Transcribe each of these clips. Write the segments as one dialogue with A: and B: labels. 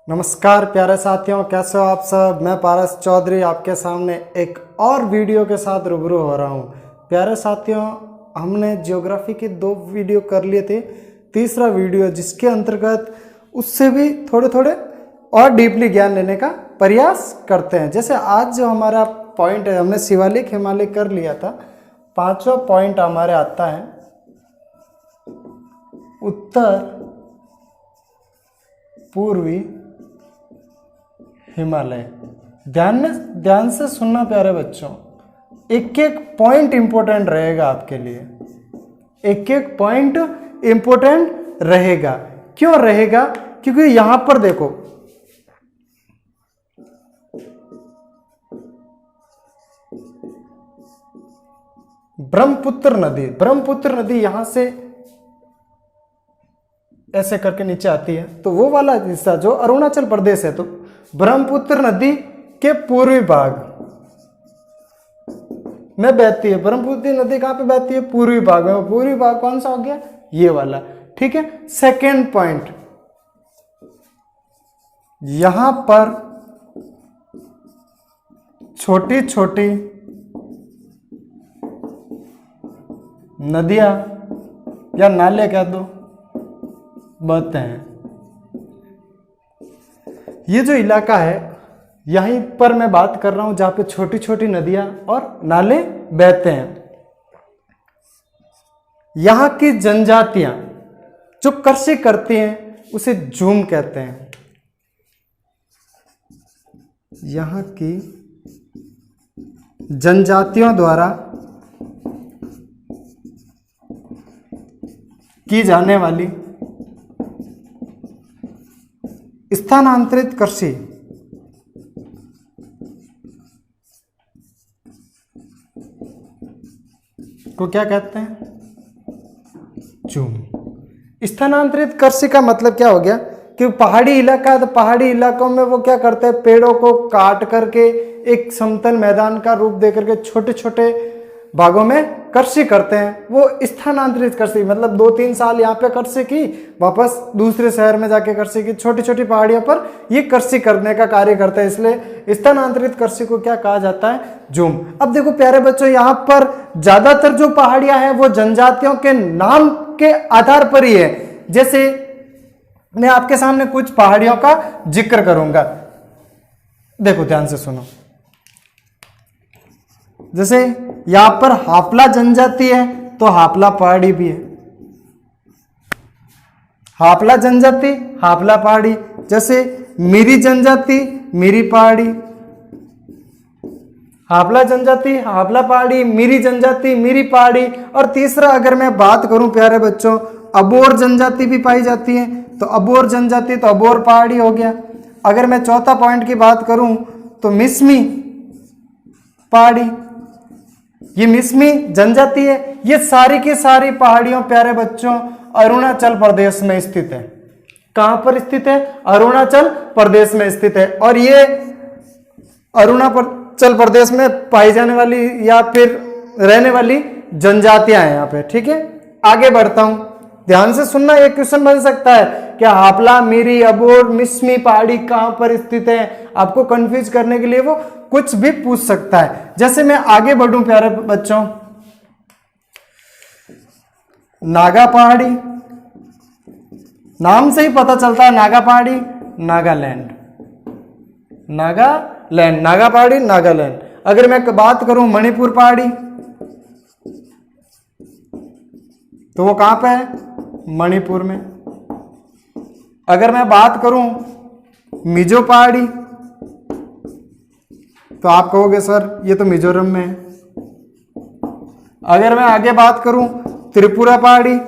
A: नमस्कार प्यारे साथियों, कैसे हो आप सब। मैं पारस चौधरी आपके सामने एक और वीडियो के साथ रूबरू हो रहा हूँ। प्यारे साथियों, हमने ज्योग्राफी के 2 वीडियो कर लिए थे। तीसरा वीडियो जिसके अंतर्गत उससे भी थोड़े थोड़े और डीपली ज्ञान लेने का प्रयास करते हैं। जैसे आज जो हमारा पॉइंट है, हमने शिवालिक हिमालय कर लिया था। 5वां पॉइंट हमारे आता है उत्तर पूर्वी हिमालय। ध्यान से सुनना प्यारे बच्चों, एक एक पॉइंट इंपॉर्टेंट रहेगा आपके लिए। एक एक पॉइंट इंपॉर्टेंट रहेगा। क्यों रहेगा? क्योंकि यहां पर देखो, ब्रह्मपुत्र नदी यहां से ऐसे करके नीचे आती है। तो वो वाला हिस्सा जो अरुणाचल प्रदेश है, तो ब्रह्मपुत्र नदी के पूर्वी भाग में बहती है। ब्रह्मपुत्र नदी कहां पे बहती है? पूर्वी भाग में। पूर्वी भाग कौन सा हो गया? ये वाला। ठीक है। सेकेंड पॉइंट, यहां पर छोटी छोटी नदियां या नाले कह दो बहते हैं। ये जो इलाका है, यहीं पर मैं बात कर रहा हूं जहां पे छोटी छोटी नदियां और नाले बहते हैं। यहां की जनजातियां जो कृषि करती हैं उसे झूम कहते हैं। यहां की जनजातियों द्वारा की जाने वाली स्थानांतरित कृषि को क्या कहते हैं? झूम। स्थानांतरित कृषि का मतलब क्या हो गया कि पहाड़ी इलाका है, तो पहाड़ी इलाकों में वो क्या करते हैं? पेड़ों को काट करके एक समतल मैदान का रूप दे करके छोटे छोटे भागों में कृषि करते हैं। वो स्थानांतरित कृषि मतलब 2-3 साल यहाँ पे कृषि की, वापस दूसरे शहर में जाके कृषि की। छोटी छोटी पहाड़ियों पर ये कृषि करने का कार्य करता है, इसलिए स्थानांतरित कृषि को क्या कहा जाता है? झूम। अब देखो प्यारे बच्चों, यहाँ पर ज्यादातर जो पहाड़ियां हैं वो जनजातियों के नाम के आधार पर ही है। जैसे मैं आपके सामने कुछ पहाड़ियों का जिक्र करूंगा, देखो ध्यान से सुनो। जैसे यहां पर हापला जनजाति है, तो हापला पहाड़ी भी है। हापला जनजाति, हापला पहाड़ी। जैसे मीरी जनजाति, मीरी पहाड़ी। हापला जनजाति, हापला पहाड़ी, मीरी जनजाति, मीरी पहाड़ी। और तीसरा अगर मैं बात करूं प्यारे बच्चों, अबोर जनजाति भी पाई जाती है, तो अबोर जनजाति तो अबोर पहाड़ी हो गया। अगर मैं चौथा पॉइंट की बात करूं तो मिसमी पहाड़ी, ये मिसमी जनजाति है। ये सारी की सारी पहाड़ियों प्यारे बच्चों अरुणाचल प्रदेश में स्थित है। कहां पर स्थित है? अरुणाचल प्रदेश में स्थित है। और ये अरुणाचल प्रदेश में पाई जाने वाली या फिर रहने वाली जनजातियां हैं यहाँ पे। ठीक है, आगे बढ़ता हूं, ध्यान से सुनना। एक क्वेश्चन बन सकता है कि हापला, मीरी, अबोर, मिसमी पहाड़ी कहां पर स्थित है? आपको कंफ्यूज करने के लिए वो कुछ भी पूछ सकता है। जैसे मैं आगे बढ़ूं प्यारे बच्चों, नागा पहाड़ी, नाम से ही पता चलता है नागा पहाड़ी, नागालैंड। नागालैंड, नागा पहाड़ी, नागालैंड। अगर मैं बात करूं मणिपुर पहाड़ी, तो वो कहां पे है? मणिपुर में। अगर मैं बात करूं मिजो पहाड़ी, तो आप कहोगे सर ये तो मिजोरम में है। अगर मैं आगे बात करूं त्रिपुरा पहाड़ी,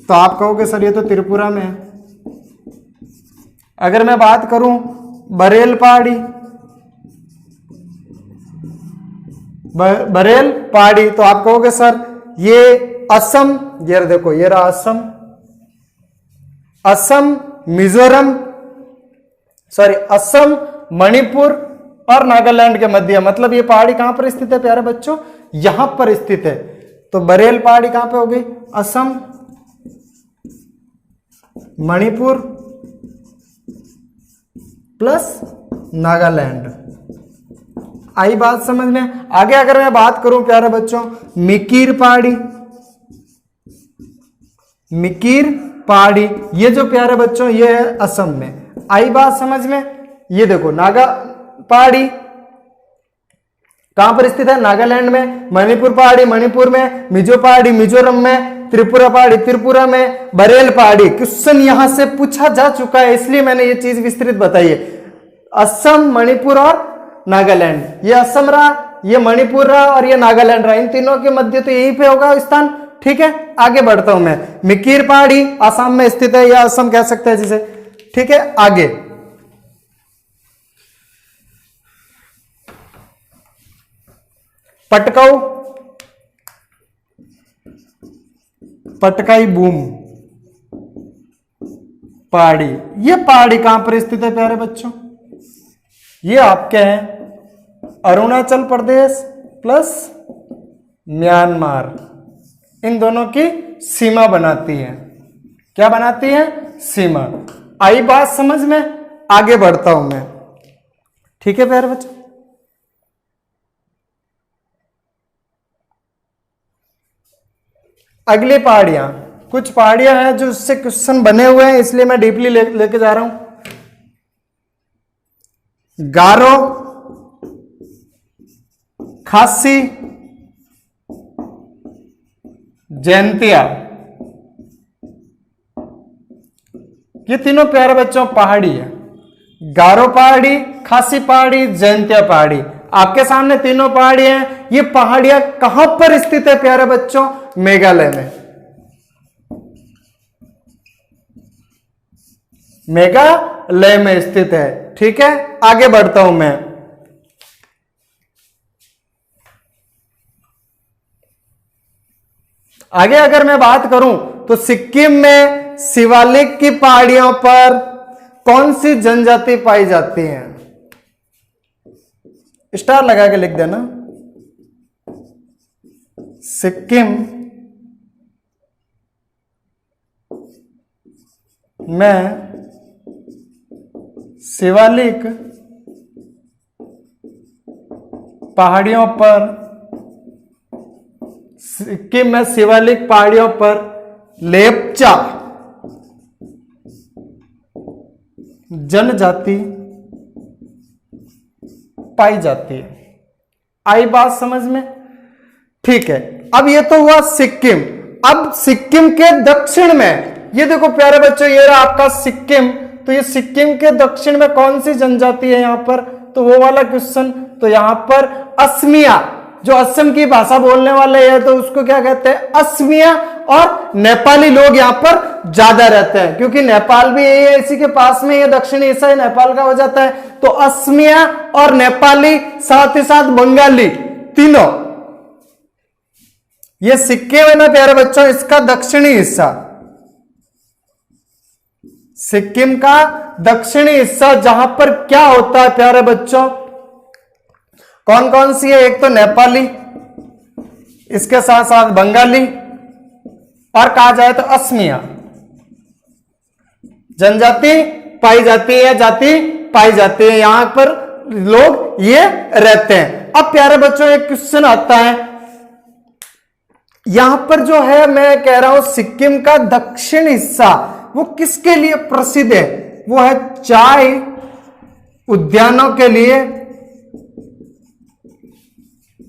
A: तो आप कहोगे सर ये तो त्रिपुरा में है। अगर मैं बात करूं बरेल पहाड़ी, बरेल पहाड़ी, तो आप कहोगे सर ये असम, ये देखो ये रहा असम, असम, मिजोरम, सॉरी असम, मणिपुर और नागालैंड के मध्य। मतलब ये पहाड़ी कहां पर स्थित है प्यारे बच्चों? यहां पर स्थित है। तो बरेल पहाड़ी कहां पे होगी? असम, मणिपुर प्लस नागालैंड। आई बात समझ में? आगे अगर मैं बात करूं प्यारे बच्चों, मिकिर पहाड़ी, मिकिर पहाड़ी, ये जो प्यारे बच्चों ये है असम में। आई बात समझ में? ये देखो नागा पहाड़ी कहां पर स्थित है? नागालैंड में। मणिपुर पहाड़ी मणिपुर में, मिजो पहाड़ी मिजोरम में, त्रिपुरा पहाड़ी त्रिपुरा में, बरेल पहाड़ी। क्वेश्चन यहां से पूछा जा चुका है, इसलिए मैंने ये चीज विस्तृत बताई है। असम, मणिपुर और नागालैंड। ये असम रहा, ये मणिपुर रहा और ये नागालैंड रहा। इन तीनों के मध्य तो यहीं पे होगा स्थान। ठीक है, आगे बढ़ता हूं मैं। मिकिर पहाड़ी असम में स्थित है, या असम कह सकते हैं जिसे। ठीक है, आगे पटकाऊ, पटकाई बूम पहाड़ी। ये पहाड़ी कहां पर स्थित है प्यारे बच्चों? ये आपके हैं अरुणाचल प्रदेश प्लस म्यांमार, इन दोनों की सीमा बनाती है। क्या बनाती है? सीमा। आई बात समझ में? आगे बढ़ता हूं मैं। ठीक है प्यारे बच्चों, अगली पहाड़ियां, कुछ पहाड़ियां हैं जो उससे क्वेश्चन बने हुए हैं, इसलिए मैं डीपली लेके जा रहा हूं। गारो, खासी, जैंतिया, ये तीनों प्यारे बच्चों पहाड़ी है। गारो पहाड़ी, खासी पहाड़ी, जैंतिया पहाड़ी। आपके सामने तीनों पहाड़ी हैं। ये पहाड़ियां कहां पर स्थित है प्यारे बच्चों? मेघालय में। मेघालय में स्थित है। ठीक है, आगे बढ़ता हूं मैं। आगे अगर मैं बात करूं तो सिक्किम में शिवालिक की पहाड़ियों पर कौन सी जनजाति पाई जाती है? स्टार लगा के लिख देना। सिक्किम में शिवालिक पहाड़ियों पर, सिक्किम में शिवालिक पहाड़ियों पर लेप्चा जनजाति पाई जाती है। आई बात समझ में? ठीक है, अब ये तो हुआ सिक्किम। अब सिक्किम के दक्षिण में, ये देखो प्यारे बच्चों, ये रहा आपका सिक्किम। तो ये सिक्किम के दक्षिण में कौन सी जनजाति है यहां पर? तो वो वाला क्वेश्चन। तो यहां पर असमिया, जो असम की भाषा बोलने वाले हैं तो उसको क्या कहते हैं? असमिया। और नेपाली लोग यहां पर ज्यादा रहते हैं, क्योंकि नेपाल भी यही है, इसी के पास में ये दक्षिणी हिस्सा है नेपाल का हो जाता है। तो असमिया और नेपाली, साथ ही साथ बंगाली, तीनों। ये सिक्किम है ना प्यारे बच्चों, इसका दक्षिणी हिस्सा, सिक्किम का दक्षिणी हिस्सा, जहां पर क्या होता है प्यारे बच्चों? कौन कौन सी है? एक तो नेपाली, इसके साथ साथ बंगाली, और कहा जाए तो असमिया जनजाति पाई जाती है, जाति पाई जाती है। यहां पर लोग ये रहते हैं। अब प्यारे बच्चों एक क्वेश्चन आता है, यहां पर जो है मैं कह रहा हूं सिक्किम का दक्षिण हिस्सा, वो किसके लिए प्रसिद्ध है? वो है चाय उद्यानों के लिए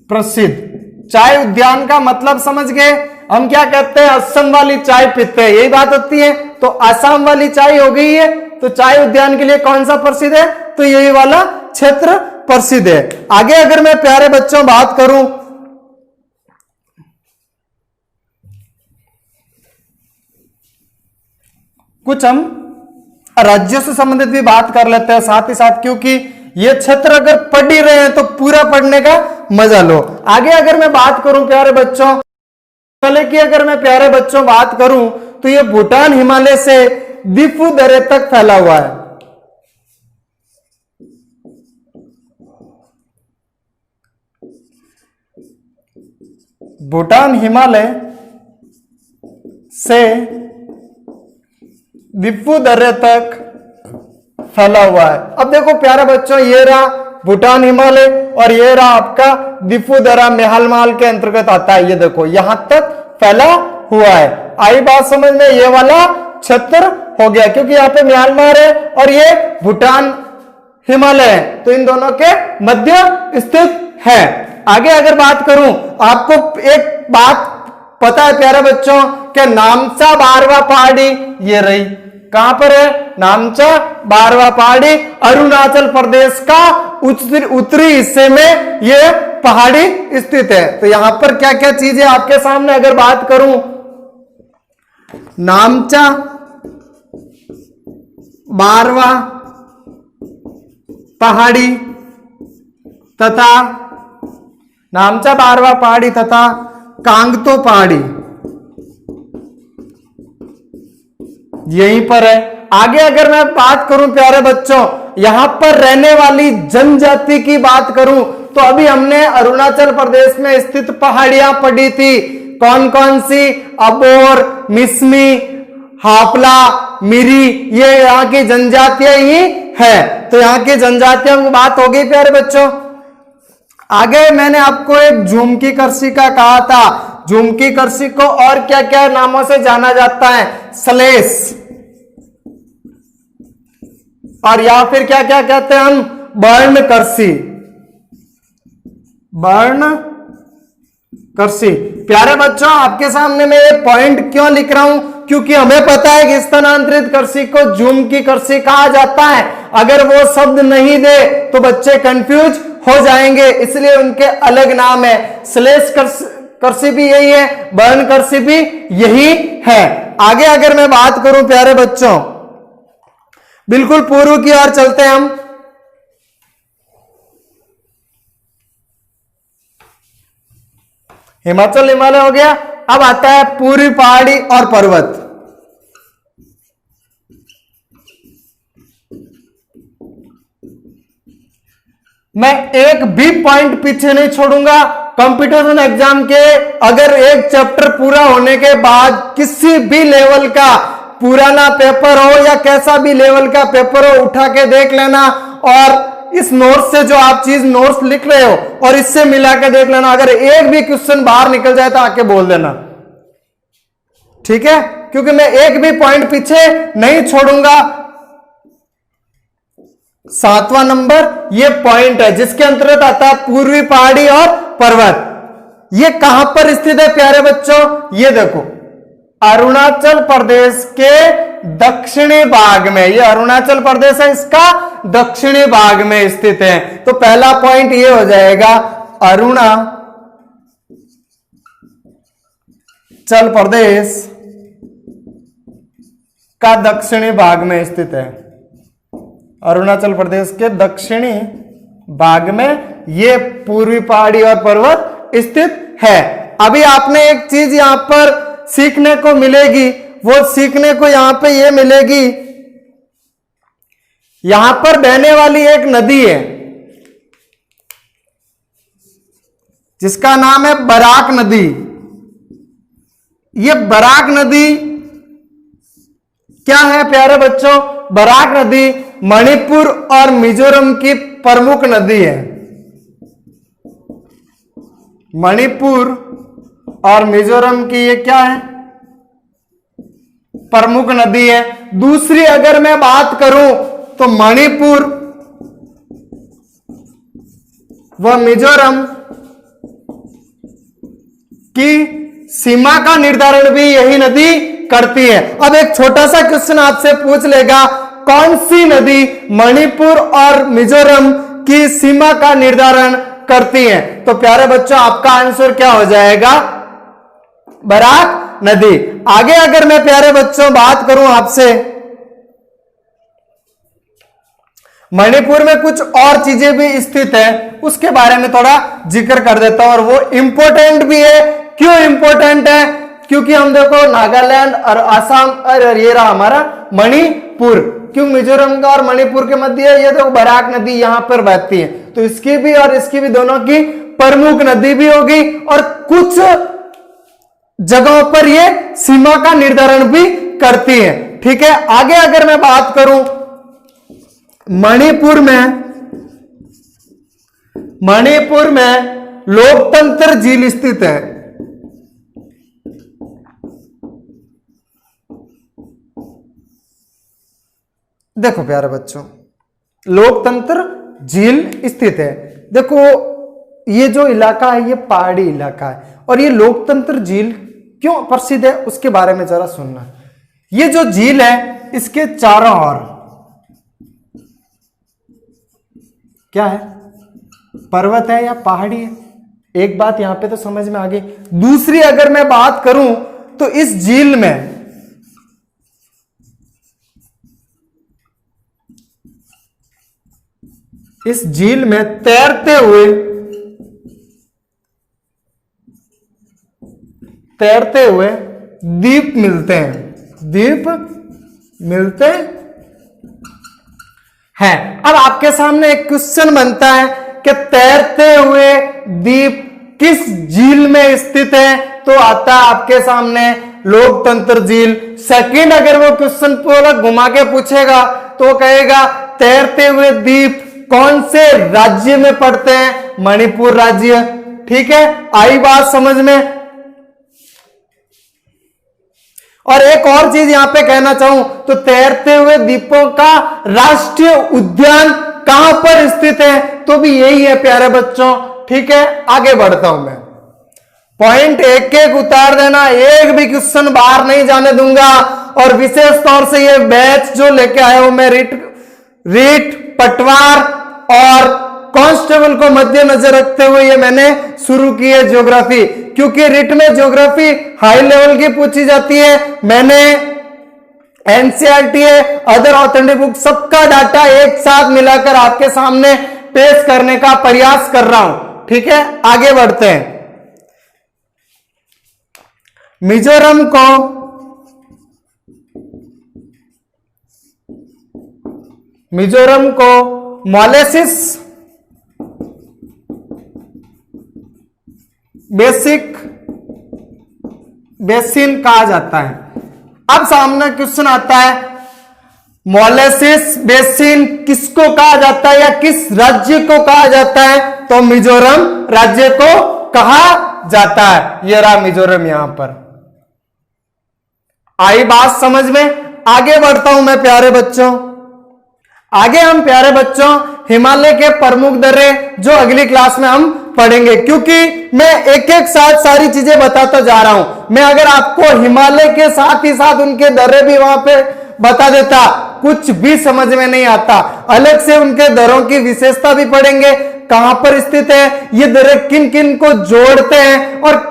A: प्रसिद्ध। चाय उद्यान का मतलब समझ गए? हम क्या कहते हैं? असम वाली चाय पीते हैं, यही बात होती है। तो असम वाली चाय हो गई है। तो चाय उद्यान के लिए कौन सा प्रसिद्ध है? तो यही वाला क्षेत्र प्रसिद्ध है। आगे अगर मैं प्यारे बच्चों बात करूं, कुछ हम राज्यों से संबंधित भी बात कर लेते हैं साथ ही साथ, क्योंकि ये क्षेत्र अगर पढ़ ही रहे हैं तो पूरा पढ़ने का मजा लो। आगे अगर मैं बात करूं प्यारे बच्चों, हिमालय की अगर मैं प्यारे बच्चों बात करूं तो ये भूटान हिमालय से दिफू दर्रे तक फैला हुआ है। भूटान हिमालय से विपुदर्य तक फैला हुआ है। अब देखो प्यारे बच्चों, ये रहा भूटान हिमालय और ये रहा आपका दिफुदरा म्यानमार के अंतर्गत आता है। ये देखो यहां तक फैला हुआ है। आई बात समझ में? ये वाला क्षेत्र हो गया क्योंकि यहाँ पे म्यांमार है और ये भूटान हिमालय है, तो इन दोनों के मध्य स्थित है। आगे अगर बात करूं, आपको एक बात पता है प्यारे बच्चों कि नामचा बारवा पहाड़ी ये रही, कहां पर है? नामचा बारवा पहाड़ी अरुणाचल प्रदेश का उत्तरी हिस्से में ये पहाड़ी स्थित है। तो यहां पर क्या क्या चीजें आपके सामने अगर बात करूं, नामचा बारवा पहाड़ी तथा नामचा बारवा पहाड़ी तथा कांगतो पहाड़ी यहीं पर है। आगे अगर मैं बात करूं प्यारे बच्चों, यहां पर रहने वाली जनजाति की बात करूं तो अभी हमने अरुणाचल प्रदेश में स्थित पहाड़ियां पढ़ी थी। कौन कौन सी? अबोर, मिसमी, हापला, मिरी, ये यहाँ की जनजातियां ही है। तो यहाँ की जनजातियों की बात हो गई प्यारे बच्चों। आगे मैंने आपको एक झुमकी कर्षिका कहा था। झुमकी कर्षिक को और क्या क्या नामों से जाना जाता है? सलेस, और या फिर क्या क्या कहते हैं हम? बर्ण कर्षी, बर्ण कर्षी। प्यारे बच्चों, आपके सामने मैं ये पॉइंट क्यों लिख रहा हूं? क्योंकि हमें पता है कि स्थानांतरित कर्षी को झुमकी कर्षी कहा जाता है। अगर वो शब्द नहीं दे तो बच्चे कंफ्यूज हो जाएंगे, इसलिए उनके अलग नाम है। श्लेष कर्षी भी यही है, बर्ण कर्षी भी यही है। आगे अगर मैं बात करूं प्यारे बच्चों, बिल्कुल पूर्व की ओर चलते हैं हम। हिमाचल हिमालय हो गया, अब आता है पूर्वी पहाड़ी और पर्वत। मैं एक भी पॉइंट पीछे नहीं छोड़ूंगा। कंपटीशन एग्जाम के अगर एक चैप्टर पूरा होने के बाद किसी भी लेवल का पुराना पेपर हो या कैसा भी लेवल का पेपर हो, उठा के देख लेना और इस नोट्स से जो आप चीज नोट्स लिख रहे हो और इससे मिला के देख लेना। अगर एक भी क्वेश्चन बाहर निकल जाए तो आके बोल देना, ठीक है? क्योंकि मैं एक भी पॉइंट पीछे नहीं छोड़ूंगा। 7वां नंबर ये पॉइंट है जिसके अंतर्गत आता है पूर्वी पहाड़ी और पर्वत। ये कहां पर स्थित है प्यारे बच्चों? ये देखो अरुणाचल प्रदेश के दक्षिणी भाग में, ये अरुणाचल प्रदेश है, इसका दक्षिणी भाग में स्थित है। तो पहला पॉइंट ये हो जाएगा, अरुणाचल प्रदेश का दक्षिणी भाग में स्थित है। अरुणाचल प्रदेश के दक्षिणी भाग में ये पूर्वी पहाड़ी और पर्वत स्थित है। अभी आपने एक चीज यहां पर सीखने को मिलेगी, वो सीखने को यहां पे ये मिलेगी, यहां पर बहने वाली एक नदी है जिसका नाम है बराक नदी। ये बराक नदी क्या है प्यारे बच्चों? बराक नदी मणिपुर और मिजोरम की प्रमुख नदी है। मणिपुर और मिजोरम की ये क्या है? प्रमुख नदी है। दूसरी अगर मैं बात करूं तो मणिपुर व मिजोरम की सीमा का निर्धारण भी यही नदी करती है। अब एक छोटा सा क्वेश्चन आपसे पूछ लेगा, कौन सी नदी मणिपुर और मिजोरम की सीमा का निर्धारण करती है? तो प्यारे बच्चों आपका आंसर क्या हो जाएगा? बराक नदी। आगे अगर मैं प्यारे बच्चों बात करूं आपसे, मणिपुर में कुछ और चीजें भी स्थित है, उसके बारे में थोड़ा जिक्र कर देता हूं और वो इंपॉर्टेंट भी है। क्यों इंपॉर्टेंट है? क्योंकि हम देखो नागालैंड और आसाम और ये रहा हमारा मणिपुर, क्यों मिजोरम का और मणिपुर के मध्य ये देखो बराक नदी यहां पर बहती है, तो इसकी भी और इसकी भी दोनों की प्रमुख नदी भी होगी और कुछ जगहों पर ये सीमा का निर्धारण भी करती है, ठीक है। आगे अगर मैं बात करूं मणिपुर में लोकतंत्र झील स्थित है। देखो प्यारे बच्चों, लोकतंत्र झील स्थित है। देखो ये जो इलाका है ये पहाड़ी इलाका है, और ये लोकतंत्र झील क्यों प्रसिद्ध है उसके बारे में जरा सुनना। ये जो झील है इसके चारों ओर क्या है, पर्वत है या पहाड़ी है। एक बात यहां पे तो समझ में आ गई। दूसरी अगर मैं बात करूं तो इस झील में तैरते हुए द्वीप मिलते हैं। अब आपके सामने एक क्वेश्चन बनता है कि तैरते हुए द्वीप किस झील में स्थित है, तो आता है आपके सामने लोकतंत्र झील। सेकंड अगर वो क्वेश्चन पूरा घुमा के पूछेगा तो कहेगा तैरते हुए द्वीप कौन से राज्य में पड़ते हैं, मणिपुर राज्य। ठीक है, आई बात समझ में। और एक और चीज यहां पे कहना चाहूं तो तैरते हुए द्वीपों का राष्ट्रीय उद्यान कहां पर स्थित है, तो भी यही है प्यारे बच्चों। ठीक है, आगे बढ़ता हूं मैं। पॉइंट एक एक उतार देना, एक भी क्वेश्चन बाहर नहीं जाने दूंगा। और विशेष तौर से ये बैच जो लेके आया हूं मैं, रीट पटवार और कांस्टेबल को मद्देनजर रखते हुए ये मैंने शुरू की है ज्योग्राफी, क्योंकि रिट में ज्योग्राफी हाई लेवल की पूछी जाती है। मैंने एनसीईआरटी अदर ऑथेंटिक बुक सबका डाटा एक साथ मिलाकर आपके सामने पेश करने का प्रयास कर रहा हूं। ठीक है, आगे बढ़ते हैं। मिजोरम को मोलेसिस बेसिन कहा जाता है। अब सामने क्वेश्चन आता है, मोलेसिस बेसिन किसको कहा जाता है या किस राज्य को कहा जाता है, तो मिजोरम राज्य को कहा जाता है। ये रहा मिजोरम। यहां पर आई बात समझ में। आगे बढ़ता हूं मैं प्यारे बच्चों। आगे हम प्यारे बच्चों हिमालय के प्रमुख दर्रे जो अगली क्लास में हम पढ़ेंगे, क्योंकि मैं एक एक साथ सारी चीजें बताता जा रहा हूं। मैं अगर आपको हिमालय के साथ ही साथ उनके दर्रे भी वहां पे बता देता, कुछ भी समझ में नहीं आता। अलग से उनके दर्रों की विशेषता भी पढ़ेंगे, कहां पर स्थित है, ये दर्रे किन किन को जोड़ते हैं, और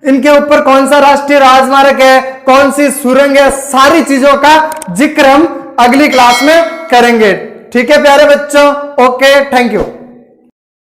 A: इनके ऊपर कौन सा राष्ट्रीय राजमार्ग है, कौन सी सुरंग है, सारी चीजों का जिक्र हम अगली क्लास में करेंगे। ठीक है प्यारे बच्चों, ओके, थैंक यू।